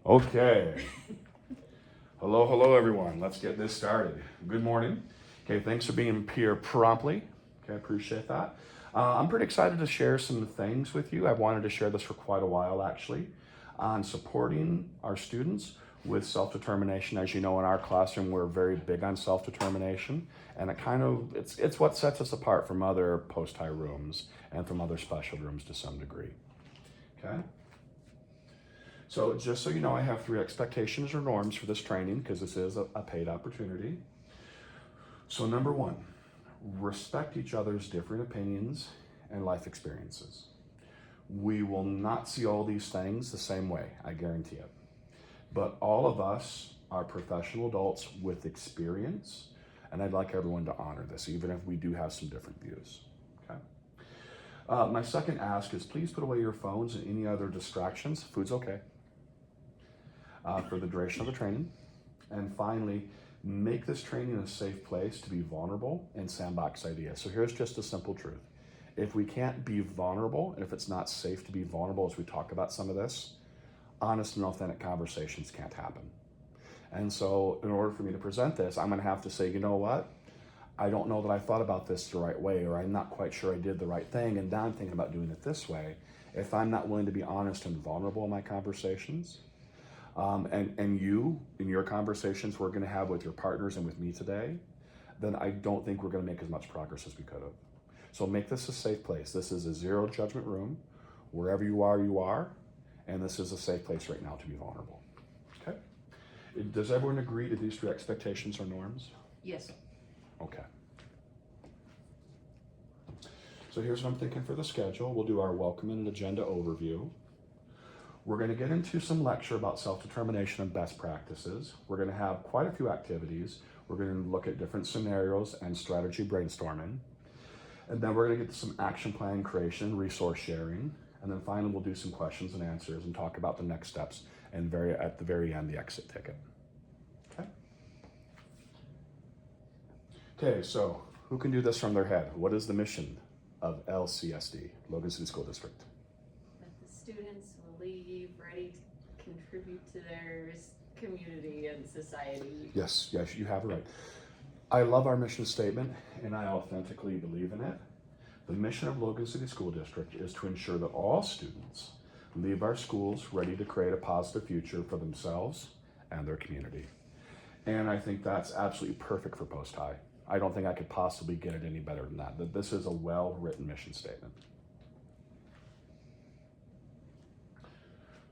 Okay. Hello, everyone. Let's get this started. Good morning. Okay, thanks for being here promptly. Okay, I appreciate that. I'm pretty excited to share some things with you. I've wanted to share this for quite a while, actually, on supporting our students with self-determination. As you know, in our classroom, we're very big on self-determination, and it's what sets us apart from other post-high rooms and from other special rooms to some degree. Okay. So just so you know, I have 3 expectations or norms for this training because this is a paid opportunity. So number 1, respect each other's different opinions and life experiences. We will not see all these things the same way, I guarantee it. But all of us are professional adults with experience, and I'd like everyone to honor this, even if we do have some different views. Okay. My second ask is please put away your phones and any other distractions. Food's okay. For the duration of the training. And finally, make this training a safe place to be vulnerable and sandbox ideas. So here's just a simple truth. If we can't be vulnerable, and if it's not safe to be vulnerable as we talk about some of this, honest and authentic conversations can't happen. And so in order for me to present this, I'm going to have to say, you know what? I don't know that I thought about this the right way, or I'm not quite sure I did the right thing, and now I'm thinking about doing it this way. If I'm not willing to be honest and vulnerable in my conversations, and you, in your conversations we're going to have with your partners and with me today, then I don't think we're going to make as much progress as we could have. So make this a safe place. This is a zero judgment room. Wherever you are, and this is a safe place right now to be vulnerable. Okay? Does everyone agree to these 3 expectations or norms? Yes. Okay. So here's what I'm thinking for the schedule. We'll do our welcome and agenda overview. We're going to get into some lecture about self-determination and best practices. We're going to have quite a few activities. We're going to look at different scenarios and strategy brainstorming. And then we're going to get to some action plan creation, resource sharing. And then finally, we'll do some questions and answers and talk about the next steps and at the very end, the exit ticket. Okay? Okay, so who can do this from their head? What is the mission of LCSD, Logan City School District? That the students will leave ready to contribute to their community and society. Yes, you have it right. I love our mission statement, and I authentically believe in it. The mission of Logan City School District is to ensure that all students leave our schools ready to create a positive future for themselves and their community. And I think that's absolutely perfect for post-high. I don't think I could possibly get it any better than that. That this is a well-written mission statement.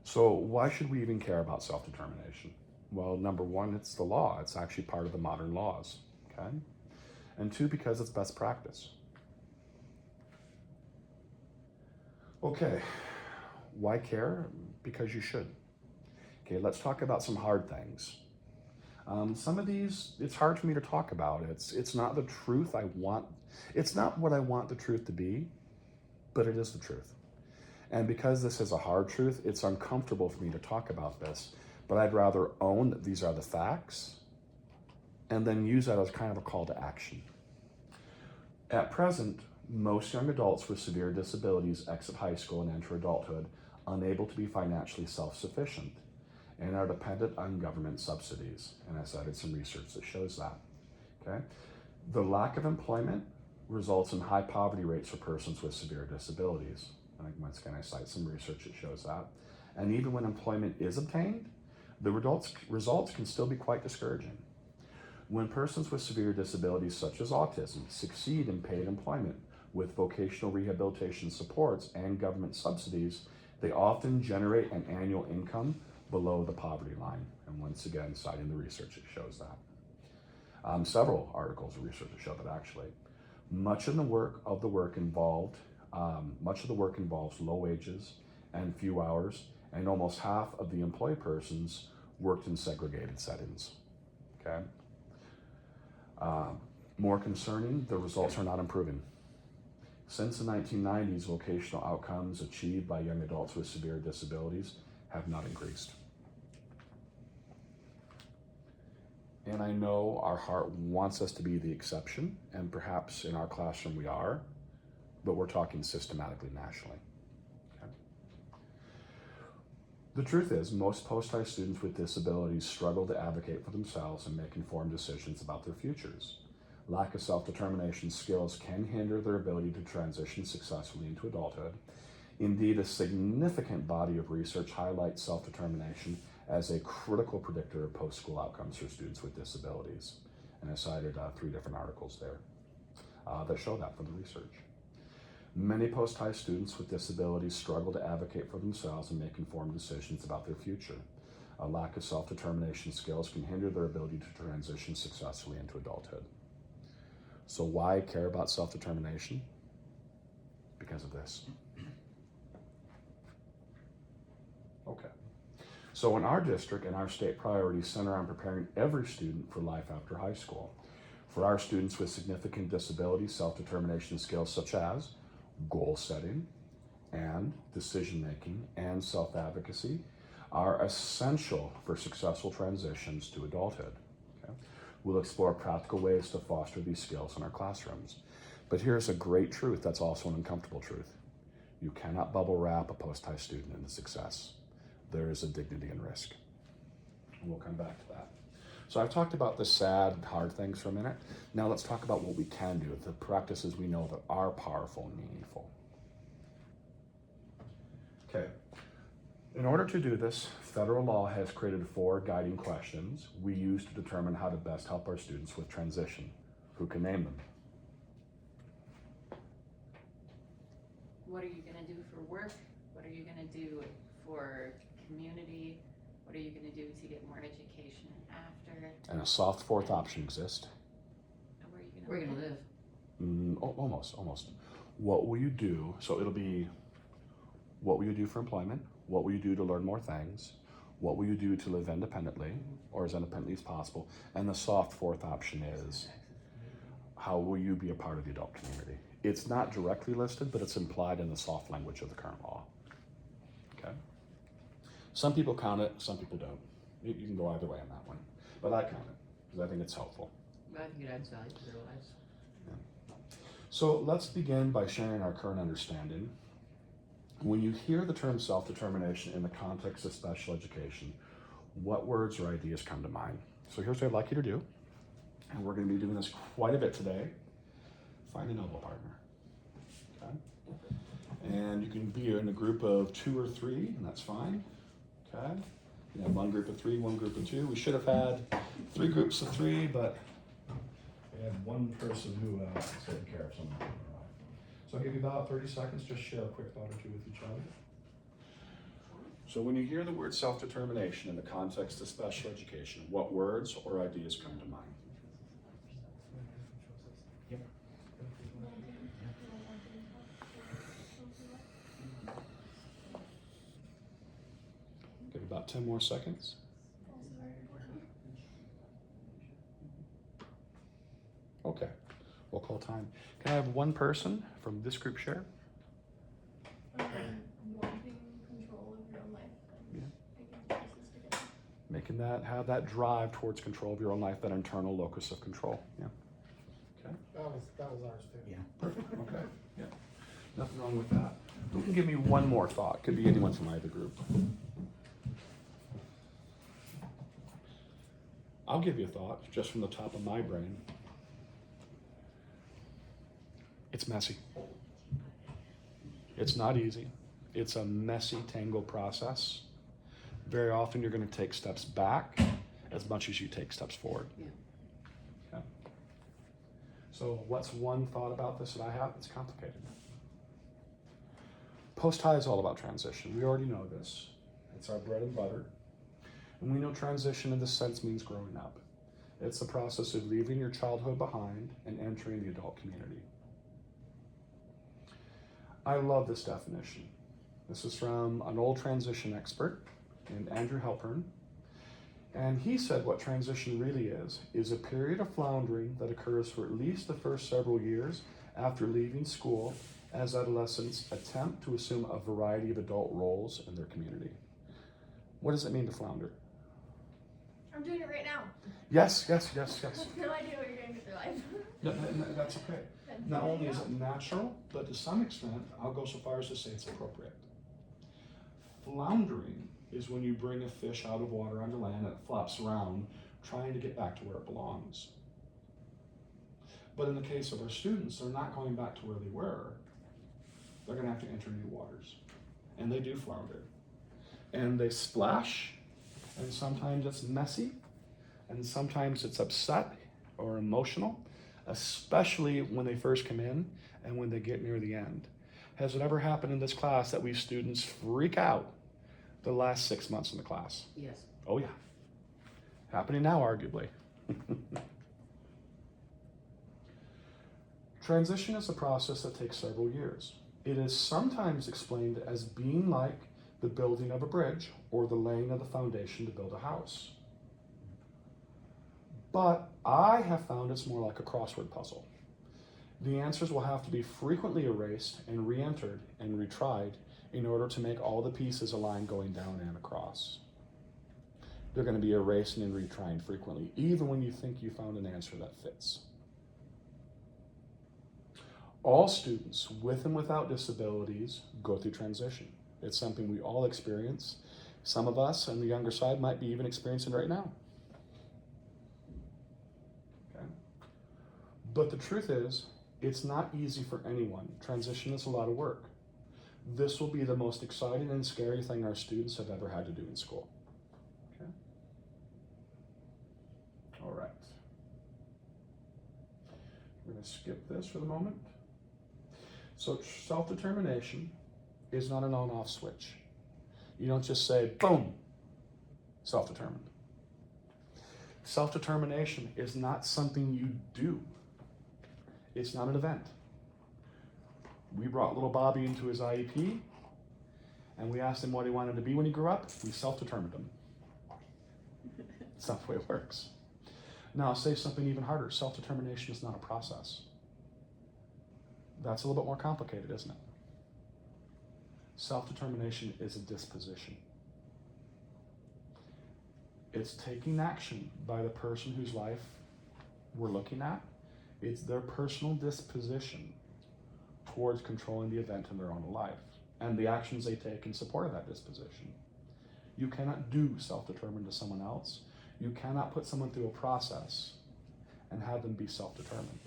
So why should we even care about self-determination? Well, number 1, it's the law. It's actually part of the modern laws, okay? And 2, because it's best practice. Okay, why care? Because you should. Okay, let's talk about some hard things. Some of these, it's hard for me to talk about. It's not the truth I want. It's not what I want the truth to be, but it is the truth. And because this is a hard truth, it's uncomfortable for me to talk about this, but I'd rather own that these are the facts and then use that as kind of a call to action. At present, most young adults with severe disabilities exit high school and enter adulthood unable to be financially self-sufficient and are dependent on government subsidies. And I cited some research that shows that, okay? The lack of employment results in high poverty rates for persons with severe disabilities. And once again, I cite some research that shows that. And even when employment is obtained, the results can still be quite discouraging. When persons with severe disabilities such as autism succeed in paid employment with vocational rehabilitation supports and government subsidies, they often generate an annual income below the poverty line. And once again, citing the research that shows that. Several articles of research that show that actually. Much of the work involves low wages and few hours, and almost half of the employed persons worked in segregated settings. Okay. More concerning, the results are not improving. Since the 1990s, vocational outcomes achieved by young adults with severe disabilities have not increased. And I know our heart wants us to be the exception, and perhaps in our classroom we are, but we're talking systematically nationally. Okay? The truth is, most post-high students with disabilities struggle to advocate for themselves and make informed decisions about their futures. Lack of self-determination skills can hinder their ability to transition successfully into adulthood. Indeed, a significant body of research highlights self-determination as a critical predictor of post-school outcomes for students with disabilities. And I cited 3 different articles there that show that from the research. Many post-high students with disabilities struggle to advocate for themselves and make informed decisions about their future. A lack of self-determination skills can hinder their ability to transition successfully into adulthood. So why care about self-determination? Because of this. Okay. So in our district and our state priorities center on preparing every student for life after high school. For our students with significant disabilities, self-determination skills such as goal setting and decision making and self-advocacy are essential for successful transitions to adulthood. Okay? We'll explore practical ways to foster these skills in our classrooms. But here's a great truth that's also an uncomfortable truth. You cannot bubble wrap a post-high student into success. There is a dignity and risk. And we'll come back to that. So I've talked about the sad, hard things for a minute. Now let's talk about what we can do, the practices we know that are powerful and meaningful. Okay. In order to do this, federal law has created 4 guiding questions we use to determine how to best help our students with transition. Who can name them? What are you gonna do for work? What are you gonna do for community? What are you gonna do to get more education after? And a soft 4th option exists. And where are you gonna Where are you gonna live? Almost. What will you do? So it'll be, what will you do for employment? What will you do to learn more things? What will you do to live independently, or as independently as possible? And the soft 4th option is, how will you be a part of the adult community? It's not directly listed, but it's implied in the soft language of the current law. Okay? Some people count it, some people don't. You can go either way on that one. But I count it, because I think it's helpful. I think it adds value to their lives. So let's begin by sharing our current understanding. When you hear the term self-determination in the context of special education, what words or ideas come to mind? So here's what I'd like you to do, and we're going to be doing this quite a bit today. Find an elbow partner. Okay? And you can be in a group of 2 or 3, and that's fine. Okay? You have 1 group of 3, 1 group of 2. We should have had 3 groups of 3, but we had 1 person who is taking care of something. So I'll give you about 30 seconds, just share a quick thought or 2 with each other. So when you hear the word self-determination in the context of special education, what words or ideas come to mind? Yep. Give about 10 more seconds. Okay, we'll call time. Can I have 1 person from this group share? Wanting control of your own life and making choices together. Making that, have that drive towards control of your own life, that internal locus of control. Yeah. Okay. That was ours too. Yeah. Perfect. Okay. Yeah. Nothing wrong with that. Who can give me 1 more thought? Could be anyone from either group. I'll give you a thought just from the top of my brain. It's messy. It's not easy. It's a messy, tangled process. Very often you're going to take steps back as much as you take steps forward. Yeah. Okay. So what's 1 thought about this that I have? It's complicated. Post-high is all about transition. We already know this. It's our bread and butter. And we know transition in this sense means growing up. It's the process of leaving your childhood behind and entering the adult community. I love this definition. This is from an old transition expert named Andrew Halpern. And he said what transition really is a period of floundering that occurs for at least the first several years after leaving school as adolescents attempt to assume a variety of adult roles in their community. What does it mean to flounder? I'm doing it right now. Yes. I have no idea what you're doing with your life. No, that's okay. Not only is it natural, but to some extent, I'll go so far as to say it's appropriate. Floundering is when you bring a fish out of water onto land and it flops around, trying to get back to where it belongs. But in the case of our students, they're not going back to where they were. They're going to have to enter new waters. And they do flounder. And they splash, and sometimes it's messy, and sometimes it's upset or emotional, especially when they first come in and when they get near the end. Has it ever happened in this class that we students freak out the last 6 months in the class? Yes. Oh yeah. Happening now, arguably. Transition is a process that takes several years. It is sometimes explained as being like the building of a bridge or the laying of the foundation to build a house. But I have found it's more like a crossword puzzle. The answers will have to be frequently erased and re-entered and retried in order to make all the pieces align going down and across. They're going to be erasing and retrying frequently, even when you think you found an answer that fits. All students with and without disabilities go through transition. It's something we all experience. Some of us on the younger side might be even experiencing right now. Okay. But the truth is, it's not easy for anyone. Transition is a lot of work. This will be the most exciting and scary thing our students have ever had to do in school. Okay. All right. We're going to skip this for the moment. So self-determination is not an on-off switch. You don't just say, boom, self-determined. Self-determination is not something you do. It's not an event. We brought little Bobby into his IEP, and we asked him what he wanted to be when he grew up. We self-determined him. That's not the way it works. Now, I'll say something even harder. Self-determination is not a process. That's a little bit more complicated, isn't it? Self-determination is a disposition. It's taking action by the person whose life we're looking at. It's their personal disposition towards controlling the event in their own life and the actions they take in support of that disposition. You cannot do self-determined to someone else. You cannot put someone through a process and have them be self-determined.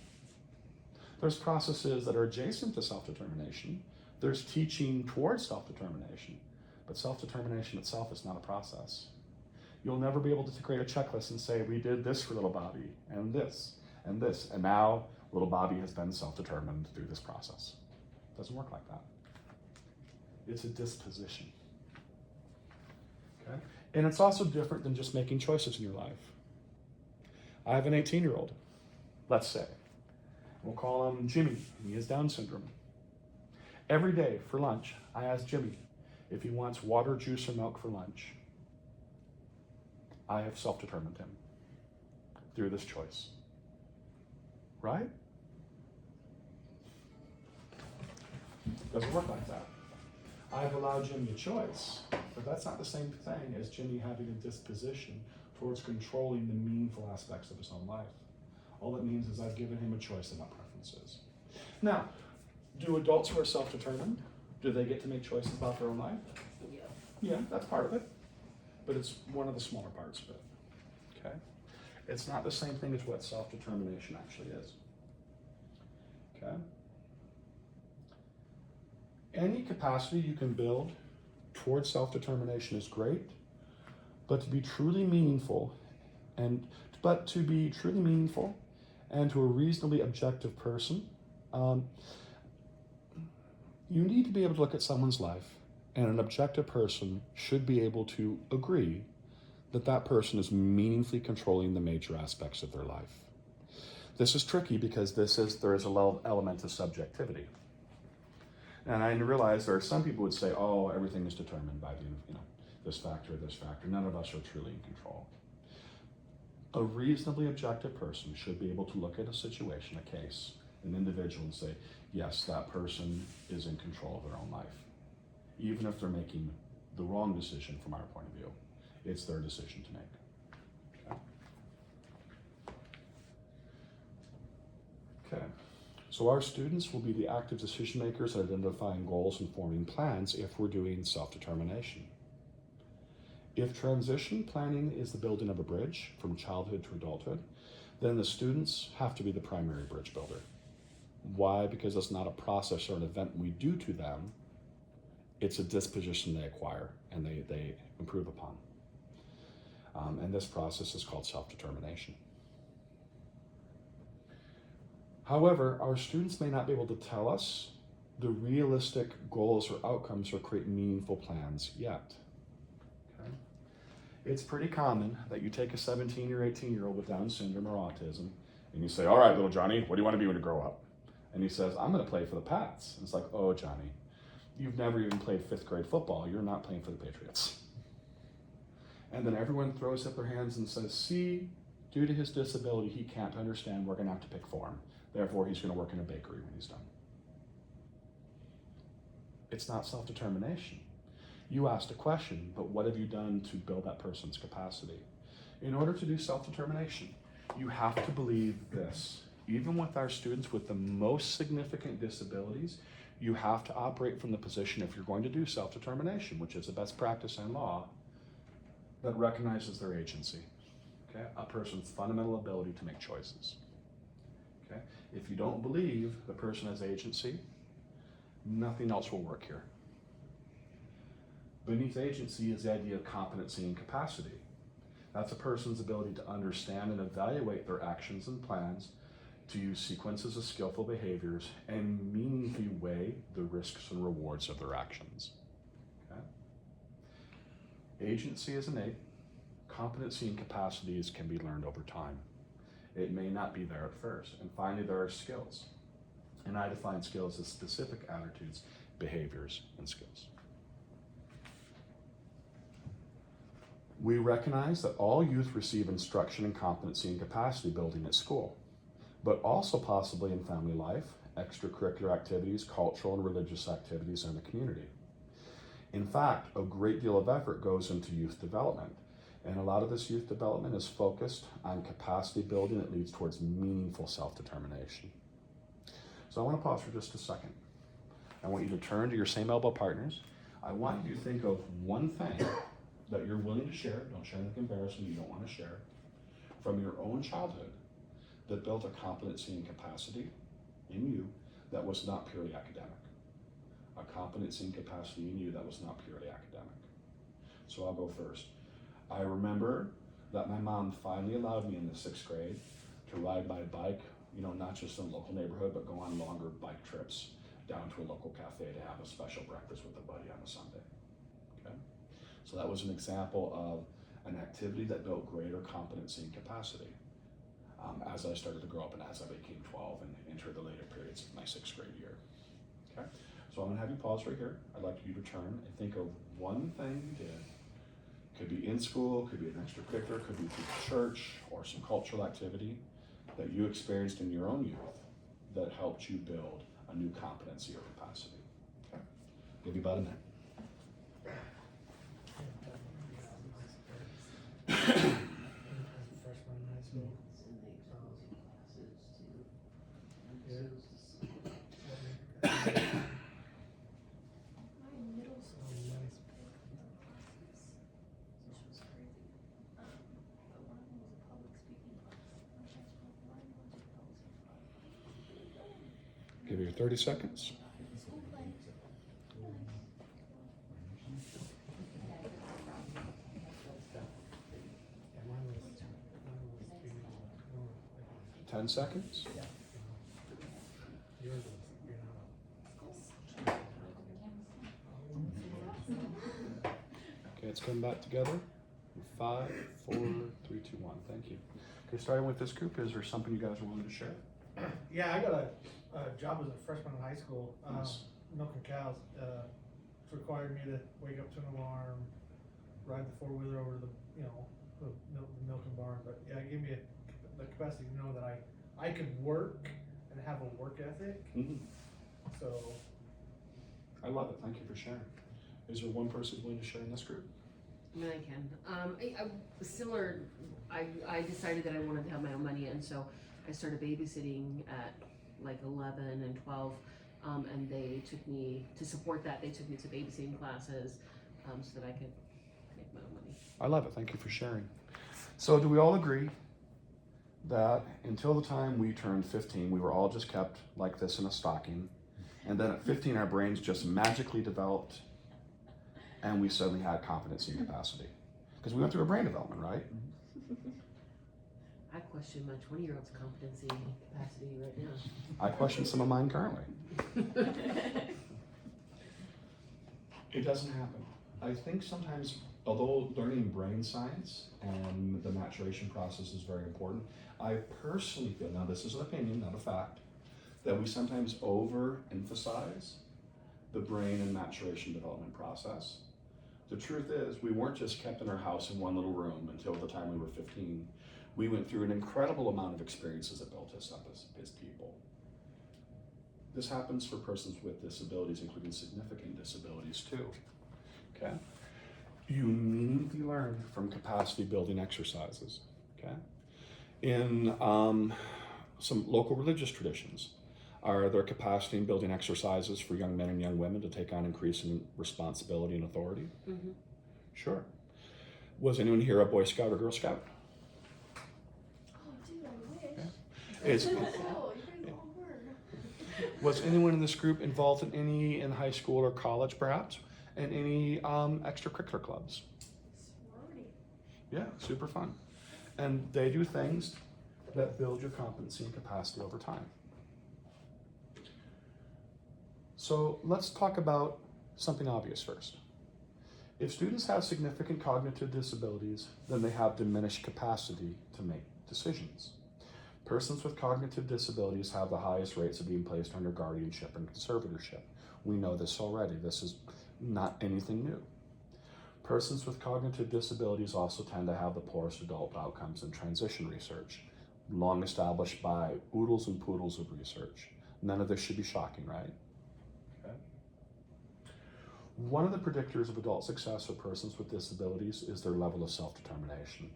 There's processes that are adjacent to self-determination. There's teaching towards self-determination, but self-determination itself is not a process. You'll never be able to create a checklist and say, we did this for little Bobby, and this, and now little Bobby has been self-determined through this process. It doesn't work like that. It's a disposition. Okay? And it's also different than just making choices in your life. I have an 18-year-old, let's say. We'll call him Jimmy, and he has Down syndrome. Every day for lunch, I ask Jimmy if he wants water, juice, or milk for lunch. I have self-determined him through this choice. Right? Doesn't work like that. I've allowed Jimmy a choice, but that's not the same thing as Jimmy having a disposition towards controlling the meaningful aspects of his own life. All it means is I've given him a choice about preferences. Now, do adults who are self-determined, do they get to make choices about their own life? Yeah. Yeah, that's part of it, but it's one of the smaller parts of it, okay? It's not the same thing as what self-determination actually is, okay? Any capacity you can build towards self-determination is great, but to be truly meaningful and to a reasonably objective person, you need to be able to look at someone's life, and an objective person should be able to agree that that person is meaningfully controlling the major aspects of their life. This is tricky because there is a low element of subjectivity. And I realize there are some people who would say, oh, everything is determined by this factor or this factor. None of us are truly in control. A reasonably objective person should be able to look at a situation, a case, an individual, and say, yes, that person is in control of their own life. Even if they're making the wrong decision from our point of view, it's their decision to make. Okay. So our students will be the active decision makers at identifying goals and forming plans if we're doing self-determination. If transition planning is the building of a bridge from childhood to adulthood, then the students have to be the primary bridge builder. Why? Because it's not a process or an event we do to them, it's a disposition they acquire and they improve upon. And this process is called self-determination. However, our students may not be able to tell us the realistic goals or outcomes or create meaningful plans yet. Okay? It's pretty common that you take a 17 or 18-year-old with Down syndrome or autism and you say, all right, little Johnny, what do you want to be when you grow up? And he says, I'm going to play for the Pats. And it's like, oh, Johnny, you've never even played 5th grade football. You're not playing for the Patriots. And then everyone throws up their hands and says, see, due to his disability, he can't understand. We're going to have to pick for him. Therefore, he's going to work in a bakery when he's done. It's not self-determination. You asked a question, but what have you done to build that person's capacity? In order to do self-determination, you have to believe this. Even with our students with the most significant disabilities, you have to operate from the position, if you're going to do self-determination, which is the best practice in law, that recognizes their agency, okay? A person's fundamental ability to make choices, okay? If you don't believe the person has agency, nothing else will work here. Beneath agency is the idea of competency and capacity. That's a person's ability to understand and evaluate their actions and plans, to use sequences of skillful behaviors, and meaningfully weigh the risks and rewards of their actions. Okay? Agency is innate. Competency and capacities can be learned over time. It may not be there at first. And finally, there are skills. And I define skills as specific attitudes, behaviors, and skills. We recognize that all youth receive instruction in competency and capacity building at school, but also possibly in family life, extracurricular activities, cultural and religious activities, and the community. In fact, a great deal of effort goes into youth development, and a lot of this youth development is focused on capacity building that leads towards meaningful self-determination. So I want to pause for just a second. I want you to turn to your same elbow partners. I want you to think of one thing that you're willing to share, don't share anything embarrassing you don't want to share, from your own childhood that built a competency and capacity in you that was not purely academic. A competency and capacity in you that was not purely academic. So I'll go first. I remember that my mom finally allowed me in the 6th grade to ride my bike, you know, not just in the local neighborhood, but go on longer bike trips down to a local cafe to have a special breakfast with a buddy on a Sunday. Okay? So that was an example of an activity that built greater competency and capacity as I started to grow up and as I became 12 and entered the later periods of my 6th grade year. Okay? So I'm gonna have you pause right here. I'd like you to turn and think of one thing you did. Could be in school, could be an extracurricular, could be through the church or some cultural activity that you experienced in your own youth that helped you build a new competency or capacity. Okay? Give you about a minute. My middle school classes, which was crazy. But one of them was a public speaking class. One was a public speaking class. Give you 30 seconds. School play. Yeah, mine was 10 seconds. yours was, you're not Okay, let's come back together. 5, 4, 3, 2, 1. Thank you. Okay, starting with this group, is there something you guys are willing to share? Yeah, I got a job as a freshman in high school, Nice. milking cows. It required me to wake up to an alarm, ride the 4-wheeler over to the milking barn. But yeah, it gave me the capacity to know that I could work and have a work ethic. Mm-hmm. So I love it. Thank you for sharing. Is there one person willing to share in this group? I mean, I can. Similar, I decided that I wanted to have my own money, and so I started babysitting at like 11 and 12, and they took me, to support that, they took me to babysitting classes so that I could make my own money. I love it. Thank you for sharing. So do we all agree that until the time we turned 15, we were all just kept like this in a stocking, and then at 15 our brains just magically developed and we suddenly had competency and capacity? Because we went through a brain development, right? I question my 20-year-old's competency and capacity right now. I question some of mine currently. It doesn't happen. I think sometimes, although learning brain science and the maturation process is very important, I personally feel, now this is an opinion, not a fact, that we sometimes overemphasize the brain and maturation development process. The truth is, we weren't just kept in our house in one little room until the time we were 15. We went through an incredible amount of experiences that built us up as people. This happens for persons with disabilities, including significant disabilities too, okay? You immediately learn from capacity building exercises, okay? In some local religious traditions, are there capacity building exercises for young men and young women to take on increasing responsibility and authority? Mm-hmm. Sure. Was anyone here a Boy Scout or Girl Scout? Oh, dude, I wish. It's, Oh, you guys all were. was anyone in this group involved in any in high school or college perhaps? And any extracurricular clubs? Sorority. Yeah, super fun. And they do things that build your competency and capacity over time. So let's talk about something obvious first. If students have significant cognitive disabilities, then they have diminished capacity to make decisions. Persons with cognitive disabilities have the highest rates of being placed under guardianship and conservatorship. We know this already. This is not anything new. Persons with cognitive disabilities also tend to have the poorest adult outcomes in transition research, long established by oodles and poodles of research. None of this should be shocking, right? Okay. One of the predictors of adult success for persons with disabilities is their level of self-determination.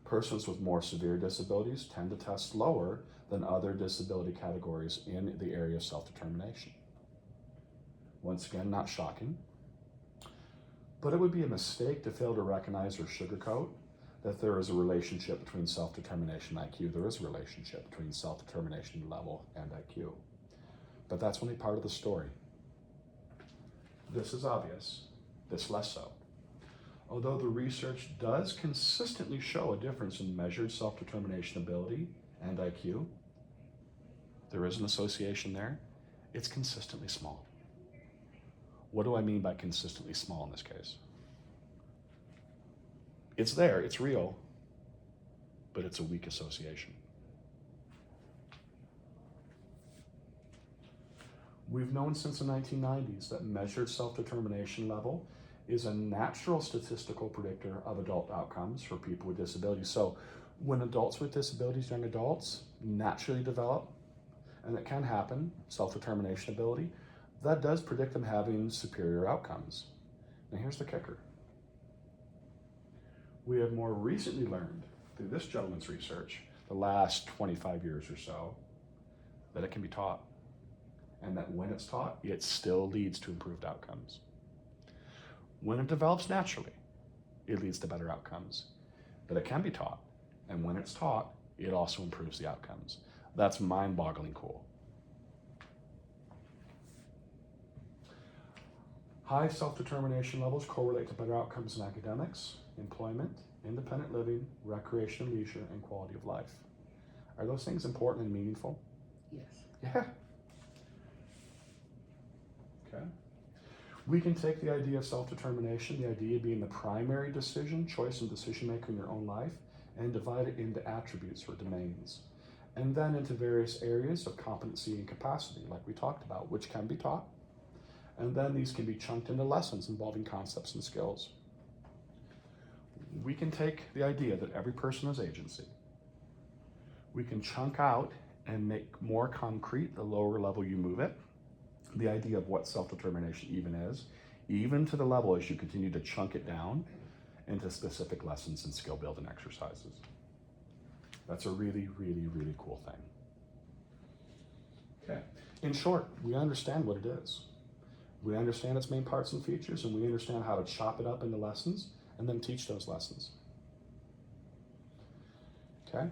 Persons with more severe disabilities tend to test lower than other disability categories in the area of self-determination. Once again, not shocking. But it would be a mistake to fail to recognize or sugarcoat that there is a relationship between self-determination and IQ. There is a relationship between self-determination level and IQ. But that's only part of the story. This is obvious, this less so. Although the research does consistently show a difference in measured self-determination ability and IQ, there is an association there. It's consistently small. What do I mean by consistently small in this case? It's there, it's real, but it's a weak association. We've known since the 1990s that measured self-determination level is a natural statistical predictor of adult outcomes for people with disabilities. So when adults with disabilities, young adults, naturally develop, and it can happen, self-determination ability, that does predict them having superior outcomes. Now here's the kicker. We have more recently learned through this gentleman's research, the last 25 years or so, that it can be taught. And that when it's taught, it still leads to improved outcomes. When it develops naturally, it leads to better outcomes. But it can be taught. And when it's taught, it also improves the outcomes. That's mind-boggling cool. High self-determination levels correlate to better outcomes in academics, employment, independent living, recreation and leisure, and quality of life. Are those things important and meaningful? Yes. Yeah. Okay. We can take the idea of self-determination, the idea being the primary decision, choice, and decision maker in your own life, and divide it into attributes or domains. And then into various areas of competency and capacity, like we talked about, which can be taught. And then these can be chunked into lessons involving concepts and skills. We can take the idea that every person has agency. We can chunk out and make more concrete the lower level you move it, the idea of what self-determination even is, even to the level as you continue to chunk it down into specific lessons and skill building exercises. That's a really, really, really cool thing. Okay. In short, we understand what it is. We understand its main parts and features, and we understand how to chop it up into lessons and then teach those lessons. Okay?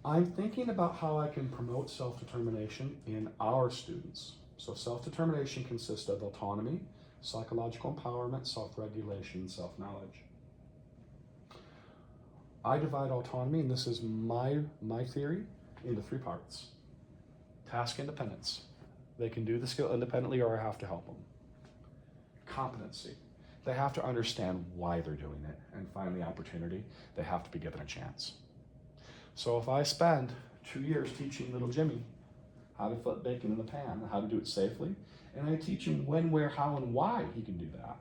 I'm thinking about how I can promote self-determination in our students. So self-determination consists of autonomy, psychological empowerment, self-regulation, self-knowledge. I divide autonomy, and this is my theory, into 3 parts. Task independence. They can do the skill independently or I have to help them. Competency. They have to understand why they're doing it and find the opportunity. They have to be given a chance. So if I spend 2 years teaching little Jimmy how to flip bacon in the pan, how to do it safely, and I teach him when, where, how, and why he can do that,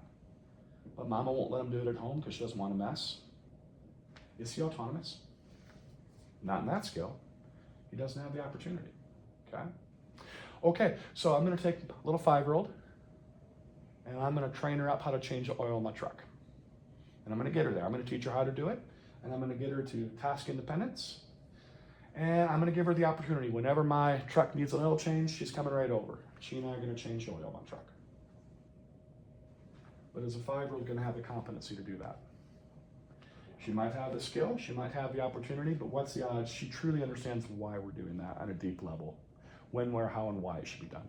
but mama won't let him do it at home because she doesn't want to mess, is he autonomous? Not in that skill. He doesn't have the opportunity, okay? Okay, so I'm gonna take a little 5-year-old and I'm gonna train her up how to change the oil in my truck. And I'm gonna get her there. I'm gonna teach her how to do it, and I'm gonna get her to task independence, and I'm gonna give her the opportunity. Whenever my truck needs an oil change, she's coming right over. She and I are gonna change the oil on my truck. But is a 5-year-old gonna have the competency to do that? She might have the skill, she might have the opportunity, but what's the odds she truly understands why we're doing that on a deep level? When, where, how, and why it should be done.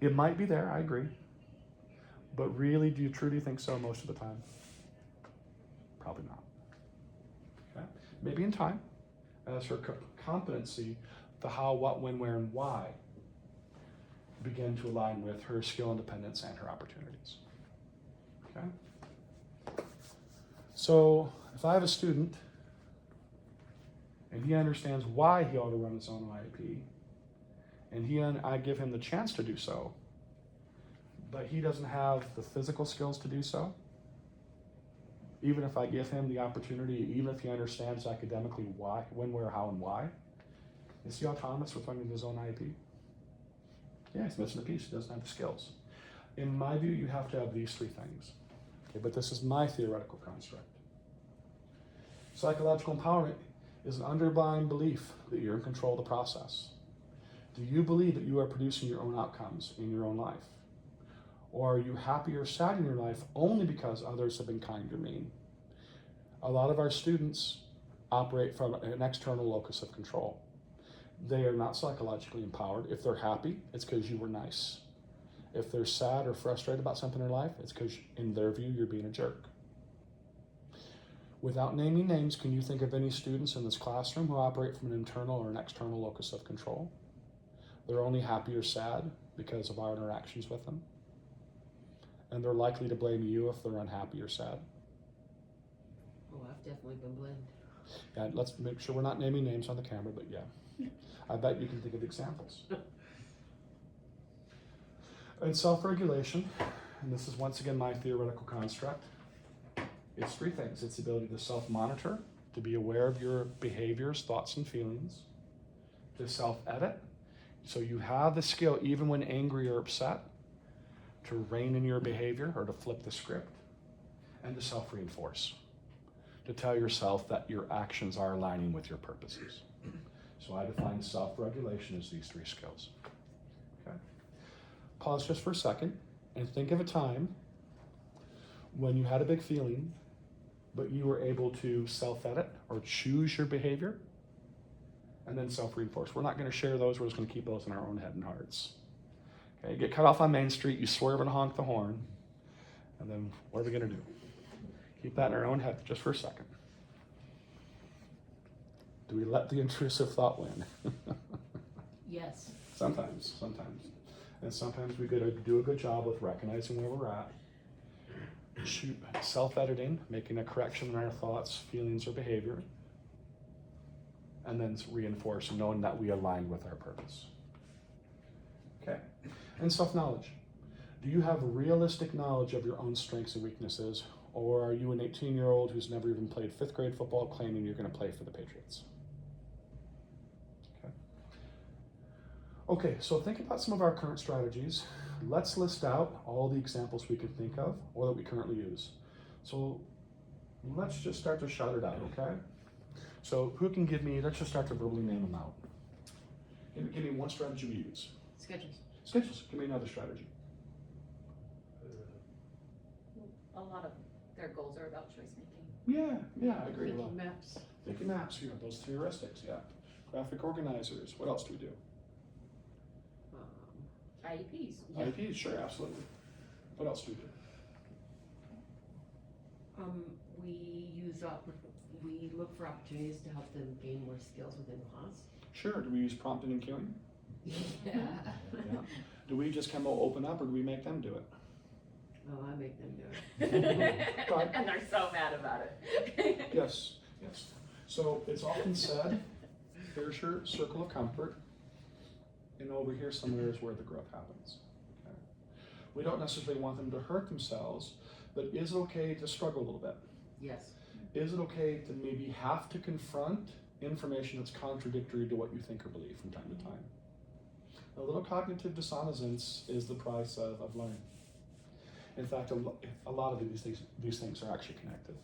It might be there, I agree. But really, do you truly think so most of the time? Probably not. Okay? Maybe in time, as her competency, the how, what, when, where, and why begin to align with her skill independence and her opportunities. Okay? So if I have a student and he understands why he ought to run his own IEP, and I give him the chance to do so, but he doesn't have the physical skills to do so, even if I give him the opportunity, even if he understands academically why, when, where, how, and why, is he autonomous with running his own IEP? Yeah, he's missing a piece. He doesn't have the skills. In my view, you have to have these 3 things. Okay, but this is my theoretical construct. Psychological empowerment is an underlying belief that you're in control of the process. Do you believe that you are producing your own outcomes in your own life? Or are you happy or sad in your life only because others have been kind or mean? A lot of our students operate from an external locus of control. They are not psychologically empowered. If they're happy, it's because you were nice. If they're sad or frustrated about something in their life, it's because, in their view, you're being a jerk. Without naming names, can you think of any students in this classroom who operate from an internal or an external locus of control? They're only happy or sad because of our interactions with them. And they're likely to blame you if they're unhappy or sad. Oh, I've definitely been blamed. Yeah, let's make sure we're not naming names on the camera, but yeah. I bet you can think of examples. And self-regulation, and this is once again my theoretical construct, it's 3 things. It's the ability to self-monitor, to be aware of your behaviors, thoughts, and feelings, to self-edit, so you have the skill, even when angry or upset, to rein in your behavior or to flip the script, and to self-reinforce, to tell yourself that your actions are aligning with your purposes. So I define self-regulation as these 3 skills. Okay. Pause just for a second and think of a time when you had a big feeling, but you were able to self-edit or choose your behavior and then self-reinforce. We're not going to share those. We're just going to keep those in our own head and hearts. Okay, get cut off on Main Street, you swerve and honk the horn, and then what are we going to do? Keep that in our own head just for a second. Do we let the intrusive thought win? Yes. Sometimes. And sometimes we gotta do a good job with recognizing where we're at, self-editing, making a correction in our thoughts, feelings, or behavior, and then reinforcing, knowing that we align with our purpose. Okay, and self-knowledge. Do you have realistic knowledge of your own strengths and weaknesses, or are you an 18-year-old who's never even played 5th grade football claiming you're gonna play for the Patriots? Okay, so think about some of our current strategies. Let's list out all the examples we can think of or that we currently use. So let's just start to shout it out, okay? So who can give me, let's just start to verbally name them out. Give me one strategy we use. Schedules. Schedules, give me another strategy. A lot of their goals are about choice making. Yeah, I agree. Making maps. Thinking maps, you know, those heuristics, yeah. Graphic organizers, what else do we do? IEPs. IEPs, sure, absolutely. What else do we do? We look for opportunities to help them gain more skills within class. Sure, do we use prompting and cueing? Yeah. Yeah. Do we just come out open up or do we make them do it? Oh, I make them do it. And they're so mad about it. Yes, yes. So it's often said, here's your circle of comfort, and over here somewhere is where the growth happens. Okay? We don't necessarily want them to hurt themselves, but is it okay to struggle a little bit? Yes. Is it okay to maybe have to confront information that's contradictory to what you think or believe from time to time? A little cognitive dissonance is the price of learning. In fact, a lot of these things are actually connected.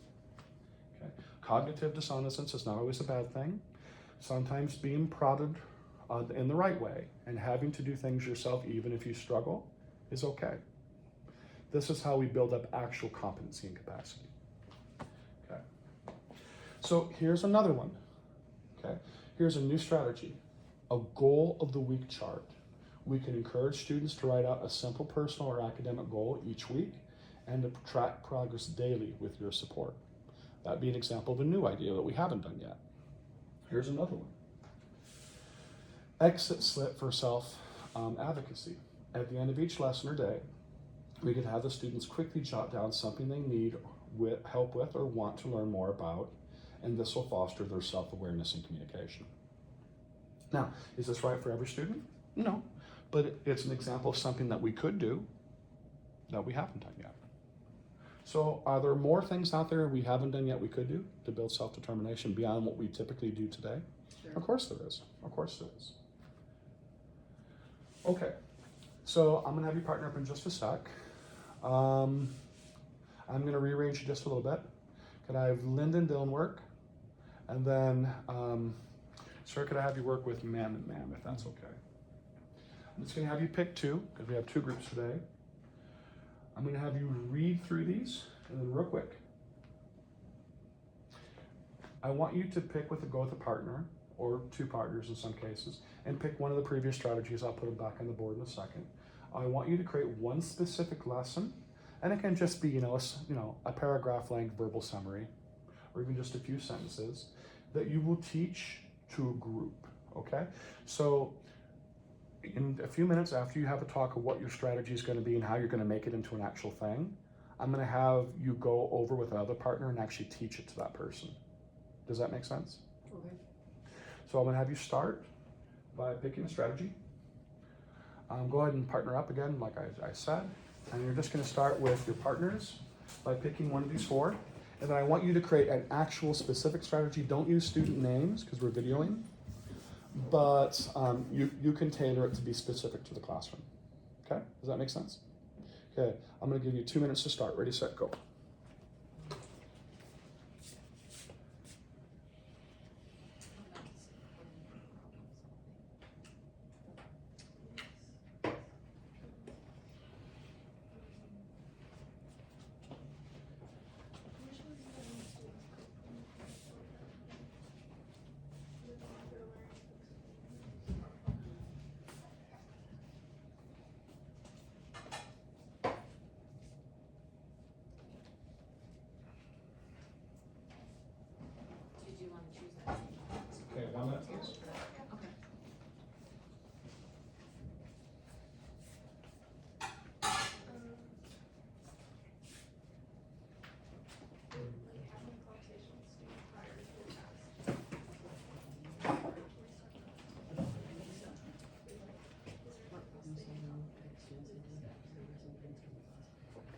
Okay? Cognitive dissonance is not always a bad thing. Sometimes being prodded in the right way and having to do things yourself, even if you struggle, is okay. This is how we build up actual competency and capacity. Okay. So here's another one. Okay. Here's a new strategy, a goal of the week chart. We can encourage students to write out a simple personal or academic goal each week and to track progress daily with your support. That'd be an example of a new idea that we haven't done yet. Here's another one. Exit slip for self-advocacy. At the end of each lesson or day, we could have the students quickly jot down something they need help with or want to learn more about, and this will foster their self-awareness and communication. Now, is this right for every student? No, but it's an example of something that we could do that we haven't done yet. So are there more things out there we haven't done yet we could do to build self-determination beyond what we typically do today? Sure. Of course there is. Of course there is. Okay, so I'm gonna have you partner up in just a sec. I'm gonna rearrange you just a little bit. Could I have Lyndon Dillon work? And then, sir, could I have you work with Mam and Mam, if that's okay? I'm just gonna have you pick two, because we have two groups today. I'm gonna have you read through these, and then real quick. I want you to pick go with a partner, or two partners in some cases, and pick one of the previous strategies. I'll put them back on the board in a second. I want you to create one specific lesson, and it can just be, a paragraph length verbal summary, or even just a few sentences, that you will teach to a group, okay? So in a few minutes after you have a talk of what your strategy is going to be and how you're going to make it into an actual thing, I'm going to have you go over with another partner and actually teach it to that person. Does that make sense? Okay. So I'm going to have you start by picking a strategy. Go ahead and partner up again, like I said. And you're just going to start with your partners by picking one of these four. And then I want you to create an actual specific strategy. Don't use student names because we're videoing. But you can tailor it to be specific to the classroom. Okay? Does that make sense? Okay. I'm going to give you 2 minutes to start. Ready, set, go. Which ones do the students go from? With all their learning Did you want to choose that? Okay, 1 minute, please. Okay. like having a conversation with students prior to the test.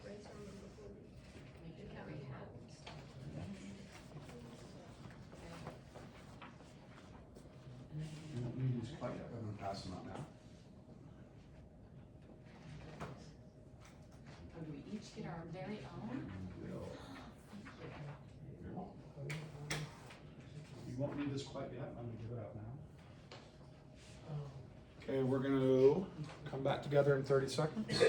Brainstorm them before we. You don't need these quite yet. I'm going to pass them out now. Or do we each get our very own? You won't need this quite yet. I'm going to give it out now. Okay, we're going to come back together in 30 seconds.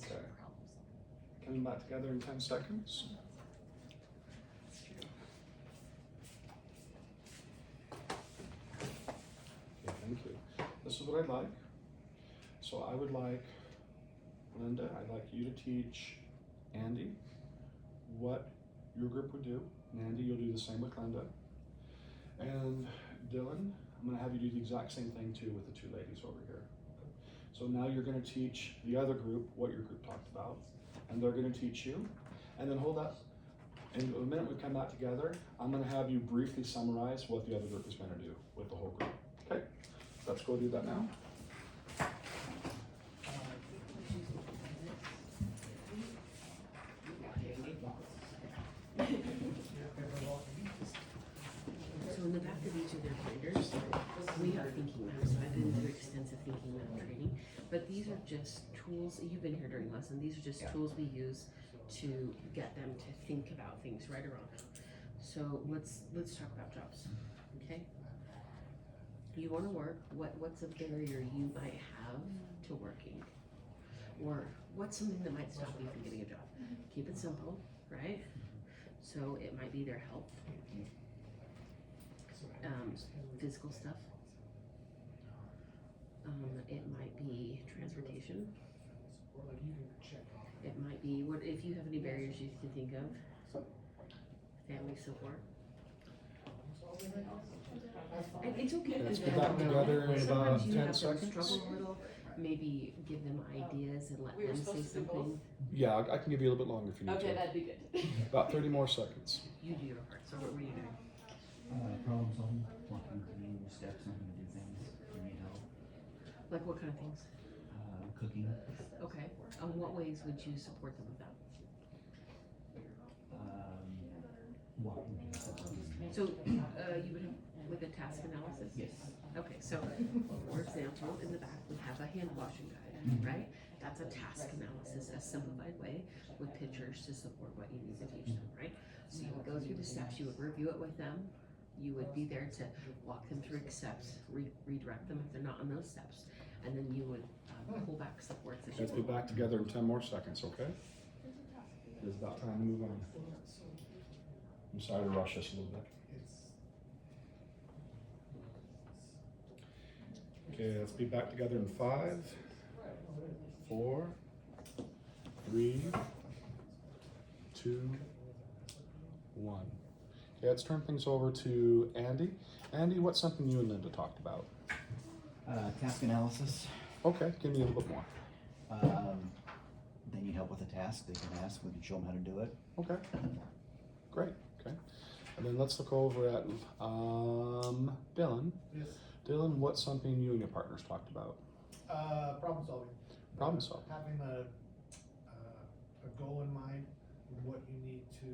Okay. Coming back together in 10 seconds. That's true. Okay, thank you. This is what I'd like. So I would like, Linda, I'd like you to teach Andy what your group would do. And Andy, you'll do the same with Linda. And Dylan, I'm gonna have you do the exact same thing too with the two ladies over here. So now you're gonna teach the other group what your group talked about, and they're gonna teach you. And then hold up. In a minute we come back together, I'm gonna have you briefly summarize what the other group is gonna do with the whole group. Okay? Let's go do that now. So in the back of each of their binders, we have thinking maps. I've been through extensive thinking map training, but these are just tools. You've been here during lesson. These are just tools we use to get them to think about things right around. So let's talk about jobs, okay? You want to work. What's a barrier you might have to working, or what's something that might stop you from getting a job? Keep it simple, right? So it might be their health, physical stuff. It might be transportation. It might be, what if you have any barriers you can think of? Family support. And it's okay. Let's if get they back don't know. together in Sometimes about you 10 have them seconds. struggle a little. Maybe give them ideas and let We were them say supposed to do both. something. Yeah, I can give you a little bit longer if you need Okay, to. that'd be good. About 30 more seconds. You do your part. So what were you doing? Problem solving, walking through steps on how to do things, if you need help, Like what kind of things? cooking, Okay. What ways would you support them with that? walking through steps on So you would have like a task analysis? Yes. Okay, so for example, in the back we have a hand washing guide, right? That's a task analysis, a simplified way with pictures to support what you need to teach them, right? So you would go through the steps, you would review it with them, you would be there to walk them through steps, redirect them if they're not on those steps, and then you would pull back supports as you Let's be go. back together in 10 more seconds, okay? It's about time to move on. I'm sorry to rush us a little bit. Okay, let's be back together in 5, 4, 3, 2, 1. Okay, let's turn things over to Andy. Andy, what's something you and Linda talked about? task analysis. Okay, give me a little bit more. They need help with a task, they can ask, we can show them how to do it. Okay, great, okay. And then let's look over at Dylan. Yes, Dylan, what's something you and your partners talked about? problem solving. Problem solving. Having a goal in mind, and what you need to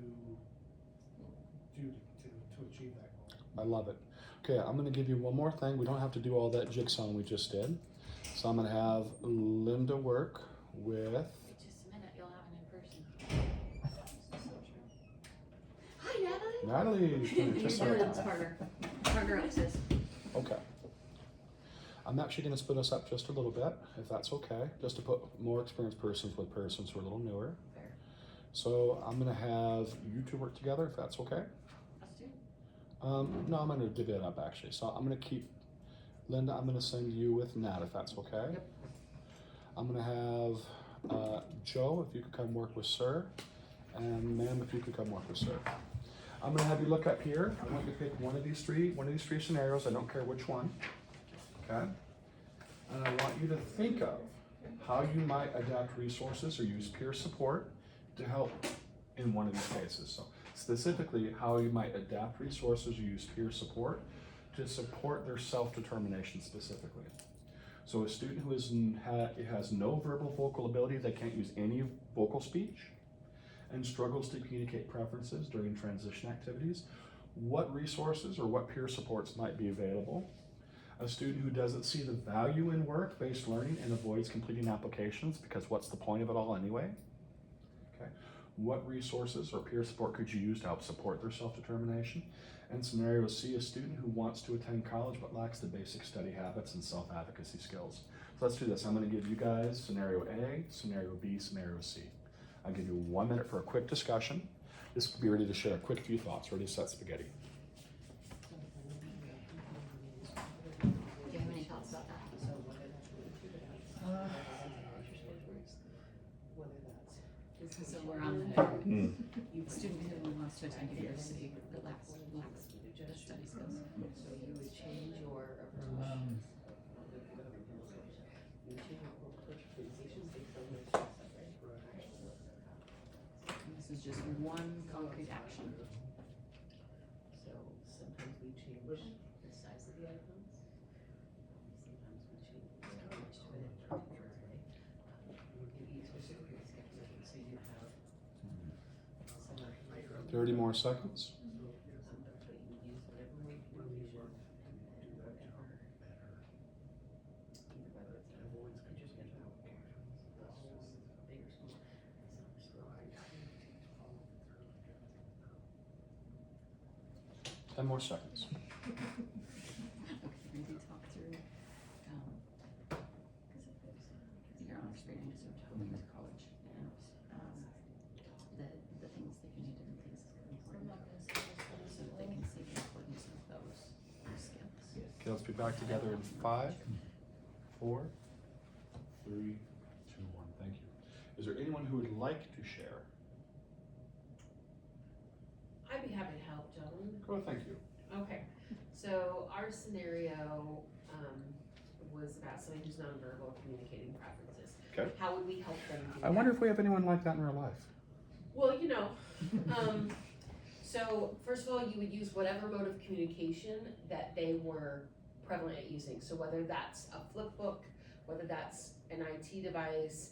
do to achieve that goal. I love it. Okay, I'm gonna give you one more thing. We don't have to do all that jigsaw we just did. So I'm gonna have Linda work with, Just a minute, you'll have an in-person. Hi, Natalie. Natalie. Just Dylan's partner. Partner up, sis. Okay. I'm actually gonna split us up just a little bit, if that's okay, just to put more experienced persons with persons who are a little newer. Fair. So I'm gonna have you two work together, if that's okay. Let's do it. No, I'm gonna divvy it up actually. So I'm gonna keep, Linda, I'm gonna send you with Nat, if that's okay. Yep. I'm gonna have Joe, if you could come work with Sir, and ma'am, if you could come work with Sir. I'm gonna have you look up here. I want you to pick one of these three scenarios. I don't care which one. Okay? And I want you to think of how you might adapt resources or use peer support to help in one of these cases. So specifically, how you might adapt resources or use peer support to support their self-determination specifically. So a student who has no verbal vocal ability, they can't use any vocal speech, and struggles to communicate preferences during transition activities, what resources or what peer supports might be available? A student who doesn't see the value in work-based learning and avoids completing applications because what's the point of it all anyway? Okay. What resources or peer support could you use to help support their self-determination? And scenario C, a student who wants to attend college but lacks the basic study habits and self-advocacy skills. So let's do this. I'm going to give you guys scenario A, scenario B, scenario C. I'll give you 1 minute for a quick discussion. Just be ready to share a quick few thoughts. Ready, set, spaghetti. Do you have any thoughts about that? So we're on the student who wants to attend university, but lacks the study skills. So you would change your approach. You would change your approach to communication based on those stuff, right? And this is just one concrete action. So sometimes we change the size of the icons. Sometimes we change how much to it in particular, right? And each specific schedule, so you have some are micro. 30 more seconds. Sometimes but you use whatever way of communication and whatever. Either whether it's a picture schedule, big or small. 10 more seconds. Okay, we're gonna talk through, your honors grading is going to college and, the things that you need and things that are important. So that they can see the importance of those skills. Okay, let's be back together in 5, 4, 3, 2, 1. Thank you. Is there anyone who would like to share? I'd be happy to help, Joan. Oh, thank you. Okay, so our scenario, was about somebody who's nonverbal communicating preferences. Okay. How would we help them do I that? wonder if we have anyone like that in real life. Well, so first of all, you would use whatever mode of communication that they were prevalent at using. So whether that's a flip book, whether that's an IT device,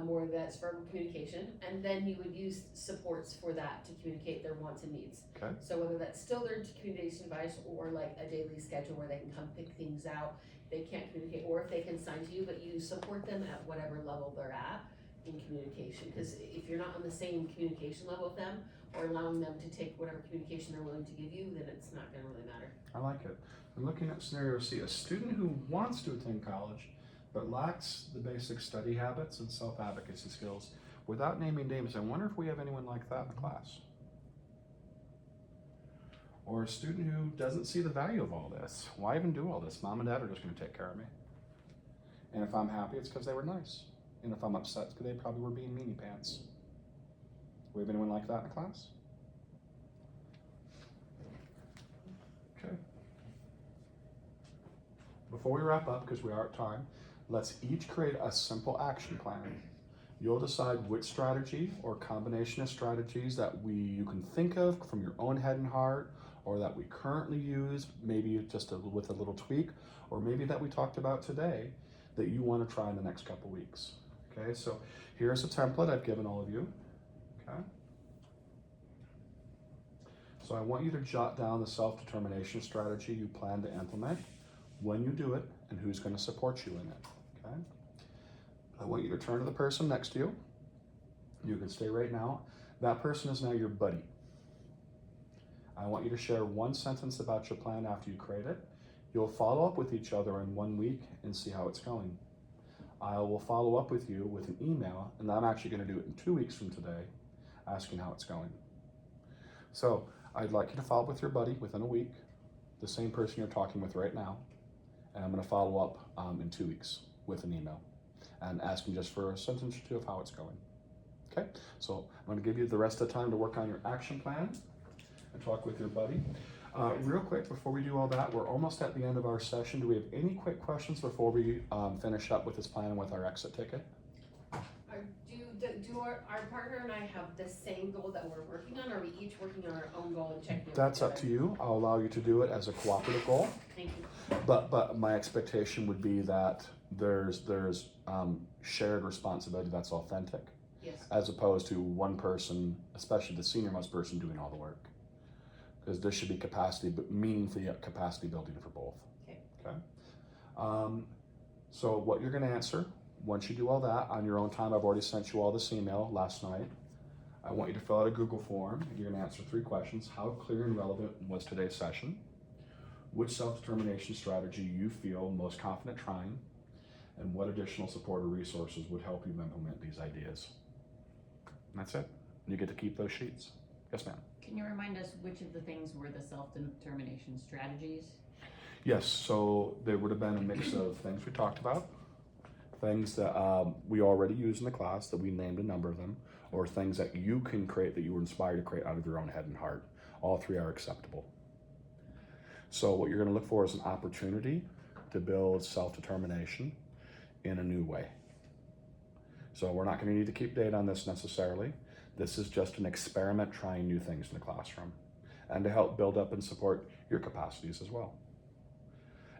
or that's verbal communication, and then you would use supports for that to communicate their wants and needs. Okay. So whether that's still their communication device or like a daily schedule where they can come pick things out, they can't communicate, or if they can sign to you, but you support them at whatever level they're at in communication. Because if you're not on the same communication level with them, or allowing them to take whatever communication they're willing to give you, then it's not gonna really matter. I like it. I'm looking at scenario C. A student who wants to attend college but lacks the basic study habits and self-advocacy skills. Without naming names, I wonder if we have anyone like that in the class. Or a student who doesn't see the value of all this. Why even do all this? Mom and dad are just going to take care of me. And if I'm happy, it's because they were nice. And if I'm upset, it's because they probably were being meanie pants. Do we have anyone like that in the class? Okay. Before we wrap up, because we are at time, let's each create a simple action plan. You'll decide which strategy or combination of strategies that you can think of from your own head and heart, or that we currently use, maybe just with a little tweak, or maybe that we talked about today that you want to try in the next couple weeks. Okay, so here's a template I've given all of you. Okay. So I want you to jot down the self-determination strategy you plan to implement, when you do it, and who's going to support you in it. Okay. I want you to turn to the person next to you. You can stay right now. That person is now your buddy. I want you to share one sentence about your plan after you create it. You'll follow up with each other in 1 week and see how it's going. I will follow up with you with an email, and I'm actually going to do it in 2 weeks from today, asking how it's going. So I'd like you to follow up with your buddy within a week, the same person you're talking with right now, and I'm going to follow up in 2 weeks with an email and asking just for a sentence or two of how it's going. Okay, so I'm going to give you the rest of the time to work on your action plan and talk with your buddy. Real quick, before we do all that, we're almost at the end of our session. Do we have any quick questions before we finish up with this plan and with our exit ticket? Do our partner and I have the same goal that we're working on, or are we each working on our own goal and checking it That's up to together? you. I'll allow you to do it as a cooperative goal, Thank you. but my expectation would be that there's shared responsibility that's authentic, Yes. as opposed to one person, especially the senior-most person, doing all the work. Because there should be capacity, but meaningfully capacity building for both. Okay. Okay. So what you're going to answer, once you do all that on your own time, I've already sent you all this email last night. I want you to fill out a Google form. You're going to answer 3 questions. How clear and relevant was today's session? Which self-determination strategy you feel most confident trying? and what additional support or resources would help you implement these ideas. And that's it. You get to keep those sheets. Yes, ma'am. Can you remind us which of the things were the self-determination strategies? Yes, so there would have been a mix of things we talked about, things that we already use in the class that we named a number of them, or things that you can create that you were inspired to create out of your own head and heart. All three are acceptable. So what you're going to look for is an opportunity to build self-determination in a new way. So we're not going to need to keep data on this necessarily. This is just an experiment trying new things in the classroom and to help build up and support your capacities as well.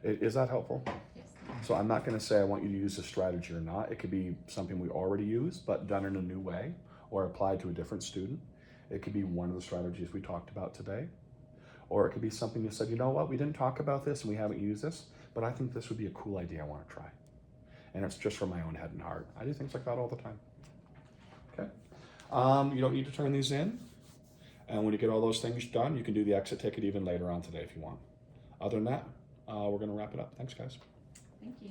Is that helpful? Yes. So I'm not going to say I want you to use this strategy or not. It could be something we already use, but done in a new way or applied to a different student. It could be one of the strategies we talked about today. Or it could be something you said, you know what, we didn't talk about this and we haven't used this, but I think this would be a cool idea I want to try. And it's just for my own head and heart. I do things like that all the time. Okay. You don't need to turn these in. And when you get all those things done, you can do the exit ticket even later on today if you want. Other than that, we're going to wrap it up. Thanks, guys. Thank you.